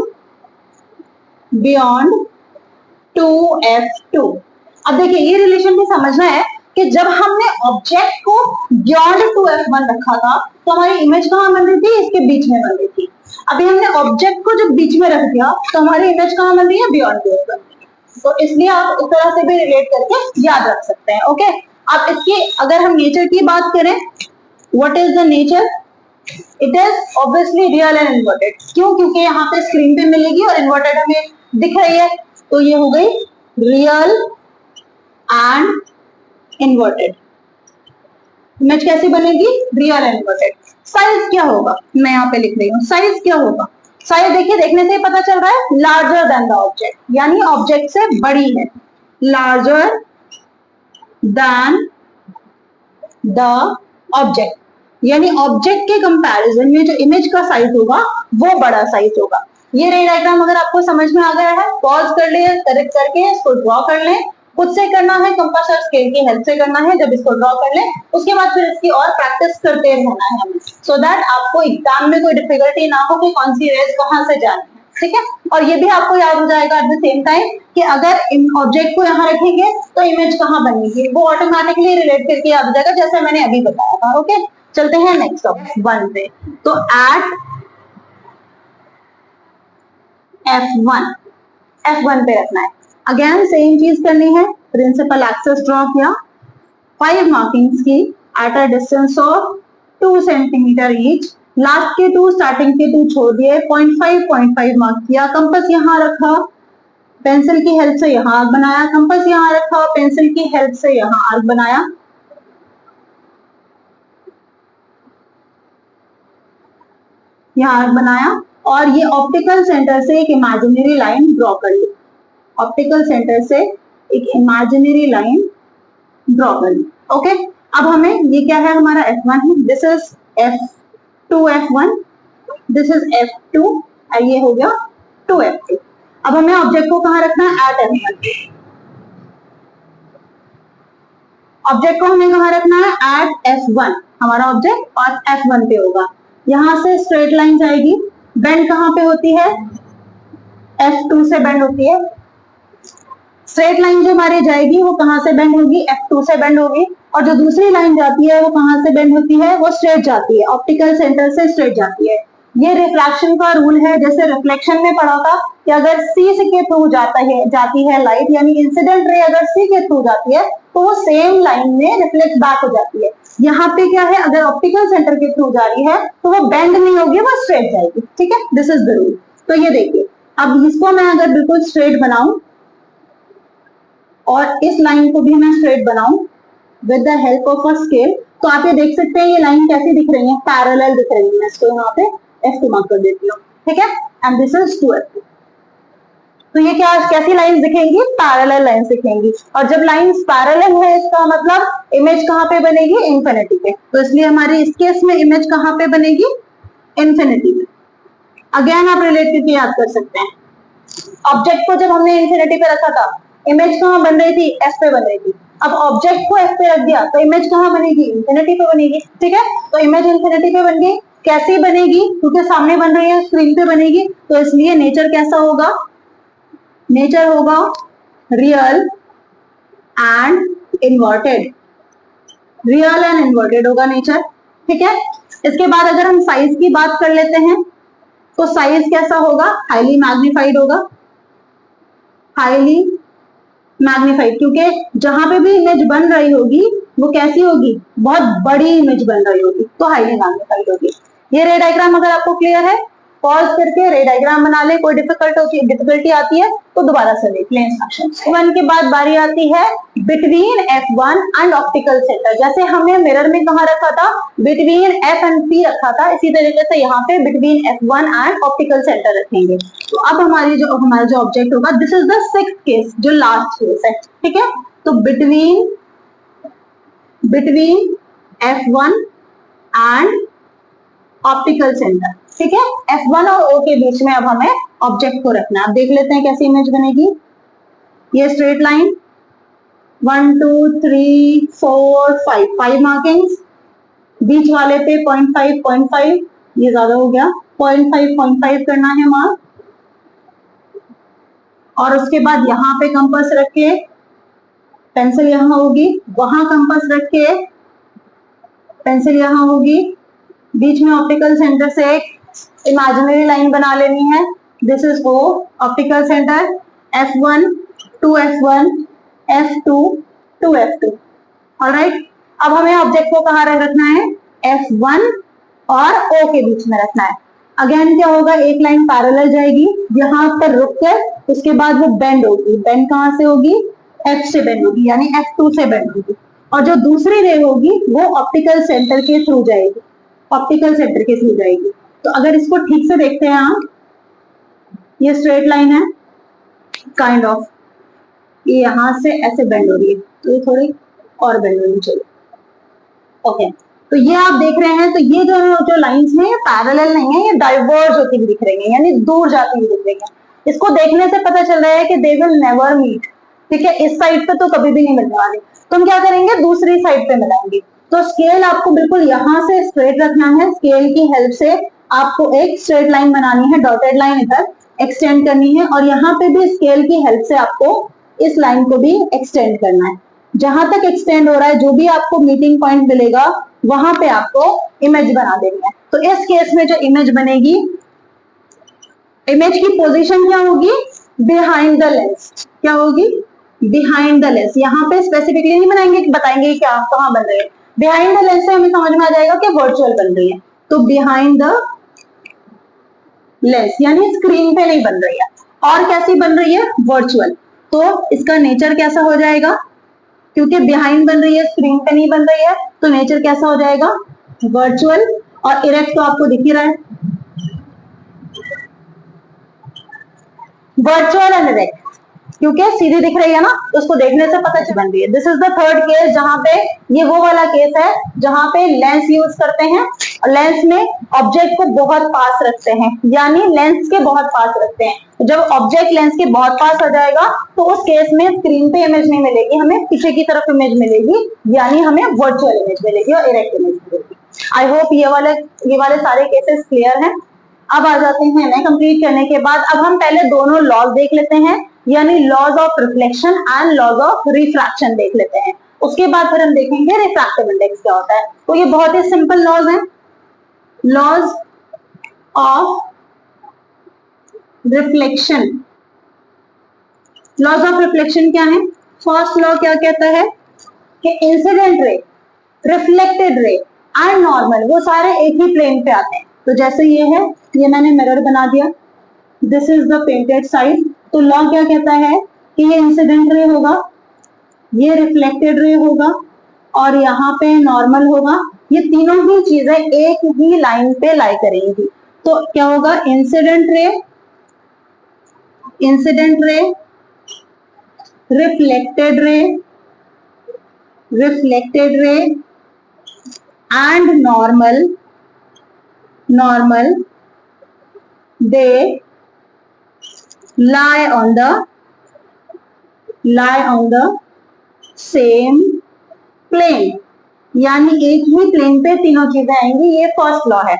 2f2। अब देखिए ये रिलेशन भी समझना है कि जब हमने ऑब्जेक्ट को बियॉन्ड 2f1 रखा था तो हमारी इमेज कहाँ बन रही थी, इसके बीच में बन रही थी। अभी हमने ऑब्जेक्ट को जब बीच में रख दिया तो हमारी इमेज कहाँ बन रही है, बियॉन्ड 2f1। तो इसलिए आप इस तरह से भी रिलेट करके याद रख सकते हैं। ओके, अब इसकी अगर हम नेचर की बात करें, what is the nature, it is obviously real and inverted. क्यों? क्योंकि यहाँ पे स्क्रीन पे मिलेगी और इन्वर्टेड हमें दिख रही है, तो ये हो गई रियल एंड इन्वर्टेड। इमेज कैसी बनेगी? Real and inverted. साइज क्या होगा? मैं यहाँ पे लिख रही हूँ, साइज क्या होगा? साइज देखिए, देखने से ही पता चल रहा है, लार्जर देन द ऑब्जेक्ट, यानी ऑब्जेक्ट से बड़ी है। लार्जर देन द ऑब्जेक्ट, यानी ऑब्जेक्ट के कंपैरिजन में जो इमेज का साइज होगा वो बड़ा साइज होगा। ये रे डायग्राम अगर आपको समझ में आ गया है, पॉज कर ले, करेक्ट करके इसको ड्रॉ कर ले। खुद से करना है, कंपास और स्केल की हेल्प से करना है। जब इसको ड्रॉ कर ले उसके बाद फिर इसकी और प्रैक्टिस करते रहना है हमें, सो दैट आपको एग्जाम में कोई डिफिकल्टी ना हो कि कौन सी रेज कहाँ से जानी है, ठीक है। और ये भी आपको याद हो जाएगा एट द सेम टाइम कि अगर ऑब्जेक्ट को यहाँ रखेंगे तो इमेज कहाँ बनेगी, वो ऑटोमेटिकली रिलेट करके याद हो जाएगा, जैसे मैंने अभी बताया था। ओके, चलते हैं नेक्स्ट F1 पे। तो एट F1 पे रखना है। अगेन सेम चीज करनी है, प्रिंसिपल एक्सेस ड्रॉ किया, 5 मार्किंग्स की at a distance of 2 centimetre each. Last के 2, स्टार्टिंग के 2 छोड़ दिए, 0.5 मार्क किया। कंपास यहाँ रखा, पेंसिल की हेल्प से यहाँ आर्क बनाया। कंपास यहाँ रखा, पेंसिल की हेल्प से यहाँ आर्क बनाया। यहाँ आर्क बनाया और ये ऑप्टिकल सेंटर से एक इमेजिनरी लाइन ड्रॉ कर ली। ऑप्टिकल सेंटर से एक इमेजिनरी लाइन ड्रॉ कर ली। ओके, अब हमें ये क्या है, हमारा F1 है, this is F2 F1, this is F2 और ये हो गया 2 F2। अब हमें ऑब्जेक्ट को कहाँ रखना है? Eight F1। ऑब्जेक्ट को हमें कहाँ रखना है? Eight F1। हमारा ऑब्जेक्ट और F1 पे होगा। यहां से स्ट्रेट लाइन जाएगी, बेंड कहाँ पे होती है? F2 से बेंड होती है। स्ट्रेट लाइन जो हमारी जाएगी वो कहां से बेंड होगी? F2 से बेंड होगी। और जो दूसरी लाइन जाती है वो कहां से बेंड होती है? वो स्ट्रेट जाती है, ऑप्टिकल सेंटर से स्ट्रेट जाती है। ये रिफ्रैक्शन का रूल है, जैसे रिफ्लेक्शन में पढ़ा था कि अगर C के थ्रू जाती है लाइट, यानी इंसिडेंट रे अगर C के थ्रू जाती है तो वो सेम लाइन में रिफ्लेक्ट बैक हो जाती है। यहाँ पे क्या है, अगर ऑप्टिकल सेंटर के थ्रू जा रही है तो वो बेंड नहीं होगी, वो स्ट्रेट जाएगी, ठीक है। This is the rule. तो ये देखिए, अब इसको मैं अगर बिल्कुल स्ट्रेट बनाऊं और इस लाइन को भी मैं स्ट्रेट बनाऊं with the help of a scale, तो आप ये देख सकते हैं ये लाइन कैसी दिख रही है? पैरेलल दिख रही है। मैं इसको यहाँ पे F2 मार्क कर देती हूँ, ठीक है। And this is 2F2। तो ये क्या, कैसी लाइंस दिखेंगी? पैरेलल लाइंस दिखेंगी। और जब लाइंस पैरेलल है इसका मतलब इमेज कहाँ पे बनेगी? इन्फिनिटी पे। तो इसलिए हमारी इस केस में इमेज कहाँ पे बनेगी? इन्फिनिटी पे। अगेन आप रिलेट करके याद कर सकते हैं, ऑब्जेक्ट को जब हमने इन्फिनिटी पे रखा था, इमेज कहाँ बन रही थी? F पे बन रही थी। अब ऑब्जेक्ट को F पे रख दिया तो इमेज कहाँ बनेगी? इन्फिनिटी पे बनेगी, ठीक है। तो इमेज इन्फिनिटी पे बन गई। कैसी बनेगी? क्योंकि सामने बन रही है, स्क्रीन पे बनेगी, तो इसलिए नेचर कैसा होगा? नेचर होगा real and inverted. Real and inverted होगा नेचर, ठीक है। इसके बाद अगर हम साइज की बात कर लेते हैं तो साइज कैसा होगा? हाईली मैग्निफाइड होगा। हाईली मैग्निफाइड, क्योंकि जहां पे भी इमेज बन रही होगी वो कैसी होगी? बहुत बड़ी इमेज बन रही होगी, तो हाईली मैग्निफाइड होगी। ये रे डायग्राम अगर आपको क्लियर है, पॉज करके रे डायग्राम बना ले। कोई डिफिकल्टी आती है तो दोबारा से देख ले इंस्ट्रक्शन। F1 के बाद बारी आती है between F1 and optical centre. जैसे हमने मिरर में कहा रखा था? बिटवीन F एंड P रखा था, इसी तरीके से यहाँ पे between F1 and optical centre रखेंगे। तो अब हमारा जो ऑब्जेक्ट होगा, this is the 6th case, जो लास्ट केस है, ठीक है। तो between F1 and optical centre, ठीक है। F1 और O के बीच में अब हमें ऑब्जेक्ट को रखना है। अब देख लेते हैं कैसी इमेज बनेगी। ये स्ट्रेट लाइन 1 2 3 4 5 मार्किंग्स, बीच वाले पे 0.5 ये ज्यादा हो गया, 0.5 करना है मार्क। और उसके बाद यहाँ पे कंपास रख के, पेंसिल यहाँ होगी, वहां कंपास रख के पेंसिल यहाँ होगी, बीच में ऑप्टिकल सेंटर से एक इमेजिनरी लाइन बना लेनी है। This is O, optical centre F1 2F1 F2 2F2। Alright, अब हमें ऑब्जेक्ट को कहाँ रखना है? F1 और ओ के बीच में रखना है। अगेन क्या होगा, एक लाइन पैरेलल जाएगी, यहाँ पर रुक कर उसके बाद वो बेंड होगी। बेंड कहाँ से होगी, एफ से बेंड होगी, यानी F2 से बेंड होगी। और जो दूसरी रे होगी वो ऑप्टिकल सेंटर के थ्रू जाएगी, ऑप्टिकल सेंटर के थ्रू जाएगी। तो अगर इसको ठीक से देखते हैं आप, ये स्ट्रेट लाइन है काइंड ऑफ, ये यहां से ऐसे बेंड हो रही है, तो ये थोड़ी और बेंड होनी चाहिए। ओके, तो ये आप देख रहे हैं, तो ये जो लाइंस हैं ये पैरेलल नहीं है, ये डाइवर्ज होती हुई दिख रही है, यानी दूर जाती हुई दिख रही है। इसको देखने से पता चल रहा है कि दे विल नेवर मीट, ठीक है, इस साइड पे तो कभी भी नहीं मिलने वाले, तो हम क्या करेंगे, दूसरी साइड पे मिलाएंगे। तो स्केल आपको बिल्कुल यहां से स्ट्रेट रखना है, स्केल की हेल्प से आपको एक स्ट्रेट लाइन बनानी है, डॉटेड लाइन इधर एक्सटेंड करनी है, और यहाँ पे भी स्केल की हेल्प से आपको इस लाइन को भी एक्सटेंड करना है। जहां तक एक्सटेंड हो रहा है, जो भी आपको मीटिंग पॉइंट मिलेगा वहां पे आपको इमेज बना देनी है। तो इस केस में जो इमेज बनेगी, इमेज की पोजीशन क्या होगी, बिहाइंड द लेंस। क्या होगी, बिहाइंड द लेंस। यहाँ पे स्पेसिफिकली नहीं बनाएंगे कि बताएंगे क्या कहां बन रही है, बिहाइंड द लेंस से हमें समझ में आ जाएगा कि वर्चुअल बन रही है। तो बिहाइंड द लेंस यानी स्क्रीन पे नहीं बन रही है, और कैसी बन रही है, वर्चुअल। तो इसका नेचर कैसा हो जाएगा, क्योंकि बिहाइंड बन रही है, स्क्रीन पे नहीं बन रही है, तो नेचर कैसा हो जाएगा, वर्चुअल। और इरेक्ट तो आपको दिख ही रहा है, वर्चुअल एंड इरेक्ट, क्योंकि सीधी दिख रही है ना, तो उसको देखने से पता चल बन रही है। This is the third case, जहां पे ये वो वाला केस है जहां पे लेंस यूज करते हैं, और लेंस में ऑब्जेक्ट को बहुत पास रखते हैं, यानी लेंस के बहुत पास रखते हैं। जब ऑब्जेक्ट लेंस के बहुत पास आ जाएगा तो उस केस में स्क्रीन पे इमेज नहीं मिलेगी, हमें पीछे की तरफ इमेज मिलेगी, यानी हमें वर्चुअल इमेज मिलेगी और इरेक्ट इमेज मिलेगी। आई होप ये वाले सारे केसेस क्लियर हैं। अब आ जाते हैं नए कंप्लीट करने के बाद, अब हम पहले दोनों लॉज देख लेते हैं, यानी laws of reflection and laws of refraction देख लेते हैं। उसके बाद फिर हम देखेंगे रिफ्रैक्टिव इंडेक्स क्या होता है। तो ये बहुत ही सिंपल लॉज है, laws of reflection. Laws of reflection क्या है, फर्स्ट लॉ क्या कहता है कि incident ray, reflected ray and normal वो सारे एक ही प्लेन पे आते हैं। तो जैसे ये है, ये मैंने मिरर बना दिया, this is the painted side. तो लॉ क्या कहता है कि ये इंसिडेंट रे होगा, ये रिफ्लेक्टेड रे होगा, और यहाँ पे नॉर्मल होगा। ये तीनों ही चीजें एक ही लाइन पे लाई करेंगी। तो क्या होगा, incident ray, incident ray, reflected ray, reflected ray and normal, normal, they lie on the same plane, यानी एक ही प्लेन पे तीनों चीजें आएंगी। ये फर्स्ट लॉ है।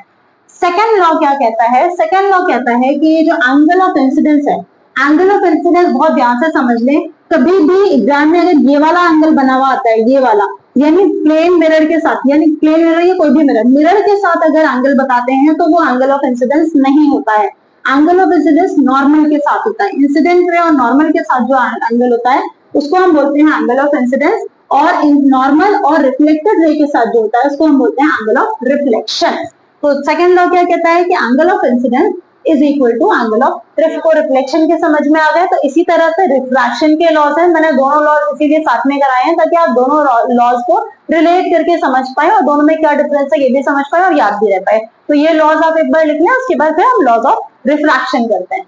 सेकंड लॉ क्या कहता है, सेकंड लॉ कहता है कि ये जो एंगल ऑफ इंसिडेंस है, एंगल ऑफ इंसिडेंस बहुत ध्यान से समझ लें। कभी भी एग्जाम में अगर ये वाला एंगल बना हुआ आता है, ये वाला, यानी प्लेन मिरर के साथ, यानी प्लेन मिरर या कोई भी मिरर, मिरर के साथ अगर एंगल बताते हैं तो वो एंगल ऑफ इंसिडेंस नहीं होता है। एंगल ऑफ इंसिडेंस नॉर्मल के साथ होता है। इंसिडेंट रे और नॉर्मल के साथ जो एंगल होता है उसको हम बोलते हैं एंगल ऑफ इंसिडेंस, और नॉर्मल और रिफ्लेक्टेड रे के साथ जो होता है उसको हम बोलते हैं एंगल ऑफ रिफ्लेक्शन। तो सेकंड लॉ क्या कहता है कि angle of incidence is equal to angle of reflection के समझ में आ गए। तो इसी तरह से रिफ्रैक्शन के लॉज है, मैंने दोनों लॉज इसीलिए साथ में कराए हैं ताकि आप दोनों लॉज को रिलेट करके समझ पाए और दोनों में क्या डिफरेंस है ये भी समझ पाए और याद भी रह पाए। तो ये लॉज आप एक बार लिख लें, उसके बाद फिर हम लॉज ऑफ रिफ्रैक्शन करते हैं।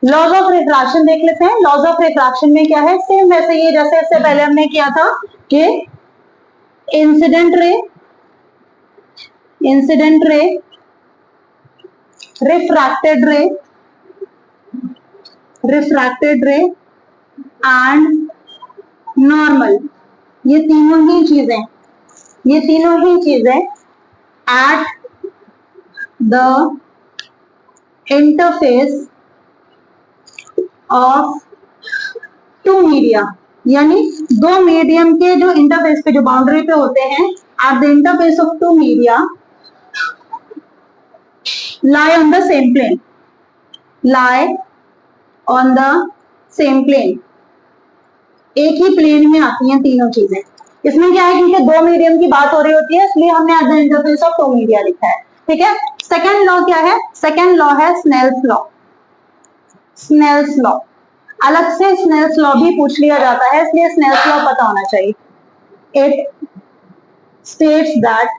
लॉज ऑफ रिफ्रैक्शन देख लेते हैं। लॉज ऑफ रिफ्रैक्शन में क्या है, सेम वैसे ही जैसे इससे पहले हमने किया था कि incident ray, incident ray, refracted रे, रिफ्रैक्टेड रे एंड नॉर्मल, ये तीनों ही चीजें, ये तीनों ही चीजें at the interface of two media, यानी दो मीडियम के जो इंटरफेस पे, जो बाउंड्री पे होते हैं, at the interface of two media lie on the same plane, lie on the same plane, एक ही प्लेन में आती हैं तीनों चीजें। इसमें क्या है, क्योंकि दो मीडियम की बात हो रही होती है, इसलिए हमने at the interface of two media लिखा है। ठीक है, सेकेंड लॉ क्या है, सेकेंड लॉ है स्नेल्स लॉ। स्नेल्स लॉ, अलग से स्नेल्स लॉ भी पूछ लिया जाता है, इसलिए स्नेल्स लॉ पता होना चाहिए। It states that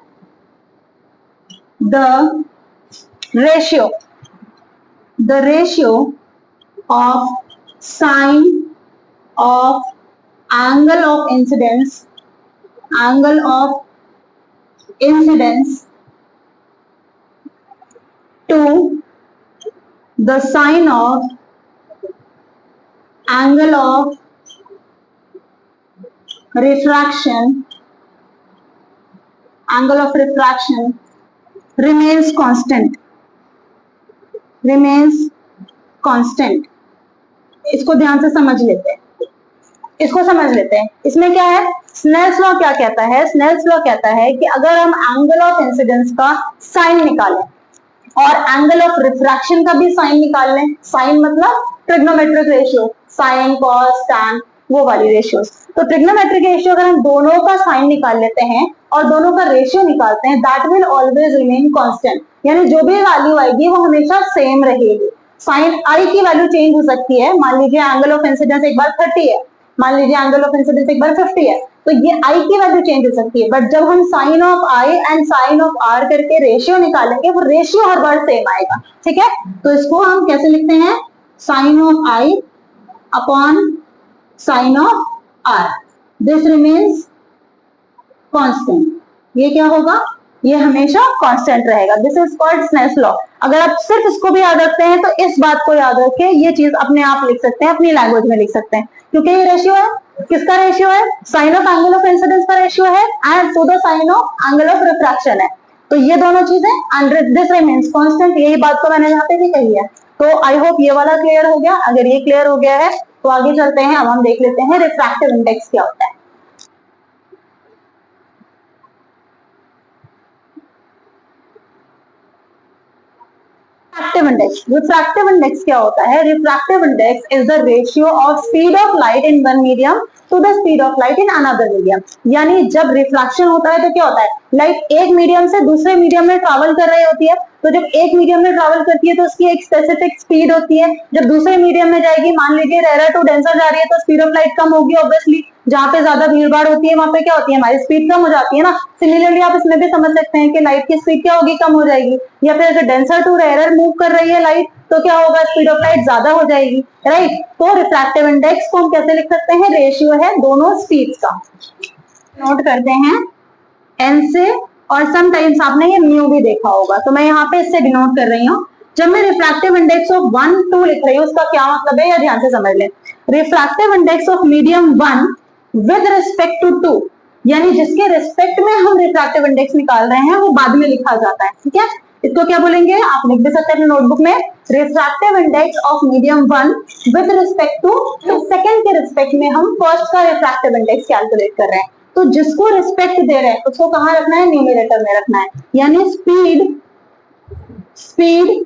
the ratio of sine of angle of incidence to the sine of angle of refraction remains constant। इसको ध्यान से समझ लेते हैं, इसमें क्या है, स्नेल्स लॉ क्या कहता है, स्नेल्स लॉ कहता है कि अगर हम एंगल ऑफ इंसिडेंस का साइन निकालें और एंगल ऑफ रिफ्रैक्शन का भी साइन निकाल लें, साइन मतलब trigonometric ratio, sine cos tan वो वाली रेशियोज, तो ट्रिग्नोमेट्रिक रेशियो अगर हम दोनों का साइन निकाल लेते हैं और दोनों का रेशियो निकालते हैं, that will always remain constant, यानी जो भी वैल्यू आएगी वो हमेशा सेम रहेगी। साइन आई की वैल्यू चेंज हो सकती है, मान लीजिए एंगल ऑफ इंसिडेंस एक बार 30 है, मान लीजिए एंगल ऑफ इंसिडेंस एक बार 50 है, तो ये आई की वैल्यू चेंज हो सकती है, बट जब हम sine of i and sine of r करके रेशियो निकालेंगे, वो रेशियो हर बार सेम आएगा। ठीक है, तो इसको हम कैसे लिखते हैं, sine of i upon sine of r, this remains constant. ये क्या होगा, ये हमेशा कांस्टेंट रहेगा। This is called Snell's law. अगर आप सिर्फ इसको भी याद रखते हैं तो इस बात को याद रखें, ये चीज अपने आप लिख सकते हैं, अपनी लैंग्वेज में लिख सकते हैं, क्योंकि ये रेशियो है, किसका रेशियो है, sine of angle of incidence का रेशियो है and to the sine of angle of refraction है, तो ये दोनों चीजें एंड दिस रिमेन्स कांस्टेंट। यही बात तो मैंने यहाँ पे भी कही है। तो आई होप ये वाला क्लियर हो गया। अगर ये क्लियर हो गया है तो आगे चलते हैं, अब हम देख लेते हैं रिफ्रैक्टिव इंडेक्स क्या होता है। रिफ्रैक्टिव इंडेक्स क्या होता है, refractive index is the ratio of speed of light in one medium to the speed of light in another medium. यानी जब रिफ्रैक्शन होता है तो क्या होता है, लाइट एक मीडियम से दूसरे मीडियम में ट्रैवल कर रही होती है, तो जब एक मीडियम में ट्रैवल करती है तो उसकी एक स्पेसिफिक स्पीड होती है, जब दूसरे मीडियम में जाएगी, मान लीजिए रेयर टू डेंसर जा रही है, तो स्पीड ऑफ लाइट कम होगी ऑब्वियसली, जहां पे ज्यादा भीड़ भाड़ होती है वहां पे क्या होती है, हमारी स्पीड कम हो जाती है ना। सिमिलरली आप इसमें भी समझ सकते हैं कि लाइट की स्पीड क्या होगी, कम हो जाएगी, या फिर अगर डेंसर टू रेयर मूव कर रही है लाइट तो क्या होगा, स्पीड ऑफ लाइट ज्यादा हो जाएगी, राइट। तो रिफ्रैक्टिव इंडेक्स को हम कैसे लिख सकते हैं, रेशियो है दोनों स्पीड का। नोट करते हैं एन से, और समटाइम्स आपने ये म्यू भी देखा होगा, तो मैं यहाँ पे इससे डिनोट कर रही हूँ। जब मैं रिफ्रैक्टिव इंडेक्स ऑफ 1 2 लिख रही हूँ, उसका क्या मतलब है, या ध्यान से समझ लें। Refractive index of medium 1 with respect to 2, यानी जिसके रिस्पेक्ट में हम रिफ्रैक्टिव इंडेक्स निकाल रहे हैं वो बाद में लिखा जाता है। ठीक है, इसको क्या बोलेंगे, आप लिख दे सकते हैं नोटबुक में, refractive index of medium 1 with respect to second के रिस्पेक्ट में हम फर्स्ट का रिफ्रैक्टिव इंडेक्स कैलकुलेट कर रहे हैं। तो जिसको रिस्पेक्ट दे रहे हैं उसको कहां रखना है, न्यूमरेटर में रखना है, यानी speed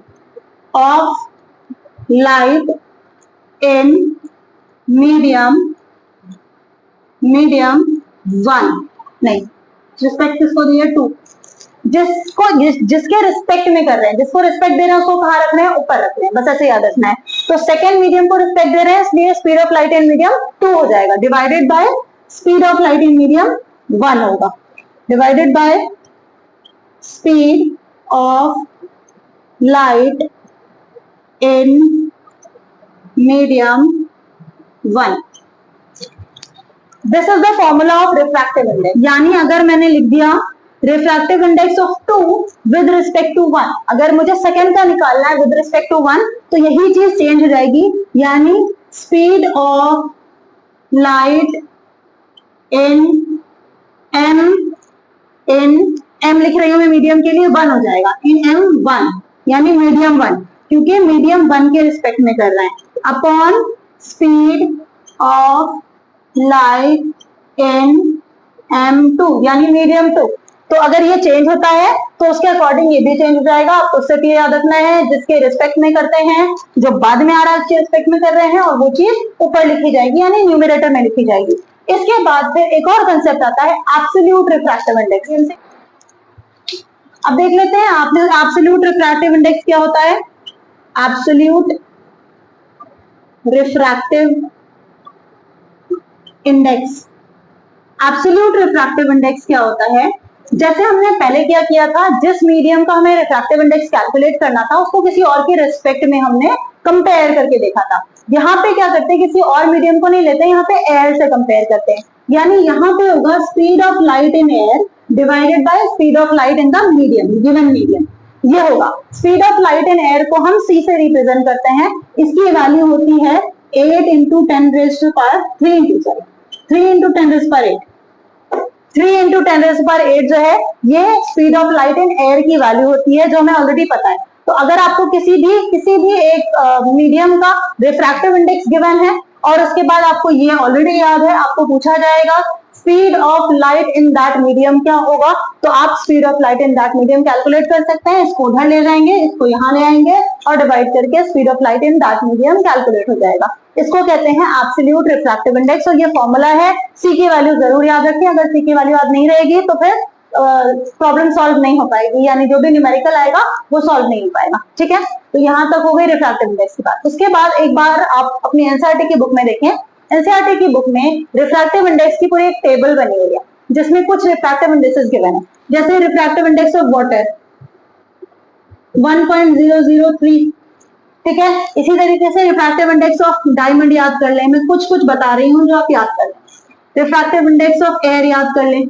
of light in medium 1, नहीं रिस्पेक्ट किसको दिए 2, जिसके रिस्पेक्ट में कर रहे हैं, जिसको रिस्पेक्ट दे रहे हैं उसको कहां रखना है, ऊपर रखना है, बस ऐसे याद रखना है। तो सेकंड मीडियम को रिस्पेक्ट दे रहे हैं, इसलिए speed of light in medium 2 हो जाएगा, divided by speed of light in medium 1 होगा, divided by speed of light in medium 1। This is the formula of refractive index. यानी अगर मैंने लिख दिया refractive index of 2 with respect to 1, अगर मुझे सेकंड का निकालना है विद रिस्पेक्ट टू 1, तो यही चीज चेंज हो जाएगी, यानी speed of light in m लिख रही हूं मैं मीडियम के लिए, 1 हो जाएगा, इन एम 1, यानी मीडियम 1, क्योंकि मीडियम 1 के रिस्पेक्ट में कर रहे हैं, upon speed of light in M2 यानी मीडियम 2। तो अगर ये चेंज होता है तो उसके अकॉर्डिंग ये भी चेंज हो जाएगा। उससे भी याद रखना है जिसके रिस्पेक्ट में करते हैं, जो बाद में आ रहा है उसके रिस्पेक्ट में कर रहे हैं, और वो चीज ऊपर लिखी जाएगी यानी न्यूमरेटर में लिखी जाएगी। इसके बाद फिर एक और कंसेप्ट आता है एब्सोल्यूट रिफ्रैक्टिव इंडेक्स। अब देख लेते हैं आपने एब्सोल्यूट रिफ्रैक्टिव इंडेक्स क्या होता है। Absolute refractive index, absolute refractive index क्या होता है, जैसे हमने पहले क्या किया था, जिस मीडियम का हमें रिफ्रैक्टिव इंडेक्स कैलकुलेट करना था उसको किसी और के रिस्पेक्ट में हमने कंपेयर करके देखा था। यहाँ पे क्या करते हैं, किसी और मीडियम को नहीं लेते, यहाँ पे एयर से कंपेयर करते हैं। यानी यहाँ पे होगा speed of light in air divided by speed of light in the medium, given medium. ये होगा speed of light in air को हम c से रिप्रेजेंट करते हैं। इसकी वैल्यू होती है 8 into 10 raise to power 3 into 10 raise power 8। 3 into 10 raise power 8 जो है ये speed of light in air की वैल्यू होती है, जो हमें ऑलरेडी पता है। तो अगर आपको किसी भी एक मीडियम का रिफ्रैक्टिव इंडेक्स गिवन है और उसके बाद आपको ये ऑलरेडी याद है, आपको पूछा जाएगा speed of light in that medium क्या होगा, तो आप speed of light in that medium calculate कर सकते हैं। इसको उधर ले जाएंगे, इसको यहाँ ले आएंगे और डिवाइड करके speed of light in that medium calculate हो जाएगा। इसको कहते हैं एब्सोल्यूट रिफ्रैक्टिव इंडेक्स और ये फॉर्मूला है। सी की वैल्यू जरूर याद रखें, अगर सी की वैल्यू याद नहीं रहेगी तो फिर प्रॉब्लम सॉल्व नहीं हो पाएगी, यानी जो भी न्यूमेरिकल आएगा वो सॉल्व नहीं हो पाएगा। ठीक है, तो यहाँ तक हो गई रिफ्रैक्टिव इंडेक्स की बात। उसके बाद एक बार आप अपनी एनसीईआरटी की बुक में देखें, एनसीईआरटी की बुक में रिफ्रैक्टिव इंडेक्स की पूरी एक टेबल बनी हुई है जिसमें कुछ रिफ्रैक्टिव इंडेक्सेस गिवन है। जैसे रिफ्रैक्टिव इंडेक्स ऑफ वाटर 1.003, ठीक है। इसी तरीके से रिफ्रैक्टिव इंडेक्स ऑफ डायमंड याद कर लें, मैं कुछ बता रही हूँ जो आप याद कर लें। रिफ्रैक्टिव इंडेक्स ऑफ एयर याद कर लें,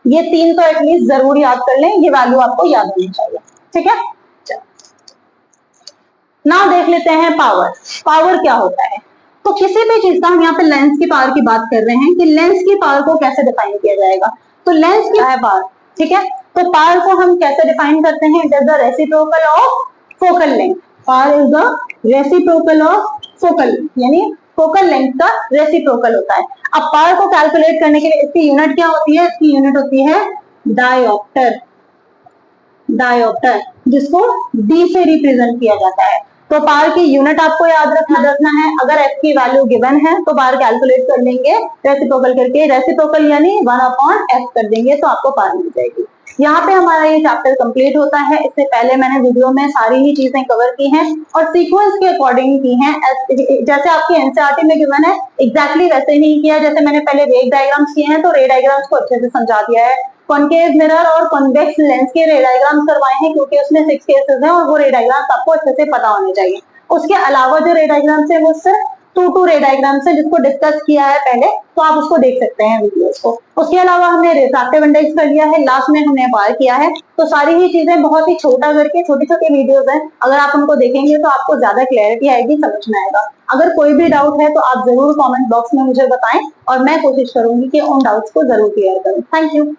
ये 3 तो एटलीस्ट जरूर याद कर लें, ये वैल्यू आपको याद होनी चाहिए। ठीक है, ना देख लेते हैं पावर। पावर क्या होता है, तो किसी भी चीज का हम यहाँ पे लेंस की पावर की बात कर रहे हैं कि लेंस की पावर को कैसे डिफाइन किया जाएगा। तो लेंस क्या है पावर, ठीक है। तो पावर को हम कैसे डिफाइन करते हैं, it is the reciprocal of focal length. Power is the reciprocal of focal, यानी फोकल लेंथ का रेसिप्रोकल होता है। अब पावर को कैलकुलेट करने के लिए इसकी यूनिट क्या होती है, इसकी यूनिट होती है डायोप्टर, डायोप्टर जिसको डी से रिप्रेजेंट किया जाता है। तो पावर की यूनिट आपको याद रखना है। अगर f की वैल्यू गिवन है तो पावर कैलकुलेट कर लेंगे रेसिप्रोकल करके, रेसिप्रोकल यानी 1/f कर देंगे तो आपको पावर मिल जाएगी। यहाँ पे हमारा ये चैप्टर कंप्लीट होता है। इससे पहले मैंने वीडियो में सारी ही चीजें कवर की हैं और सीक्वेंस के अकॉर्डिंग की हैं। जैसे आपकी एनसीईआरटी में गिवन है एग्जैक्टली वैसे नहीं किया। जैसे मैंने पहले रे डायग्राम्स किए हैं तो रे डायग्राम्स को अच्छे से समझा दिया है। कॉनकेव मिरर और कॉन्वेक्स लेंस के रे डायग्राम्स करवाए हैं क्योंकि उसमें 6 केसेस हैं और वो रे डायग्राम्स आपको अच्छे से पता होने चाहिए। उसके अलावा जो रे डायग्राम्स है वो सिर्फ 2 रे डायग्राम्स है जिसको डिस्कस किया है पहले, तो आप उसको देख सकते हैं वीडियोस को। उसके अलावा हमने रिफ्रैक्टिव इंडेक्स कर लिया है, लास्ट में हमने पावर किया है। तो सारी ही चीजें बहुत ही छोटा करके छोटी छोटी वीडियोस हैं, अगर आप उनको देखेंगे तो आपको ज्यादा क्लैरिटी आएगी, समझ में आएगा। अगर कोई भी डाउट है तो आप जरूर कमेंट बॉक्स में मुझे बताएं और मैं कोशिश करूंगी कि उन डाउट्स को जरूर क्लियर करूं। Thank you.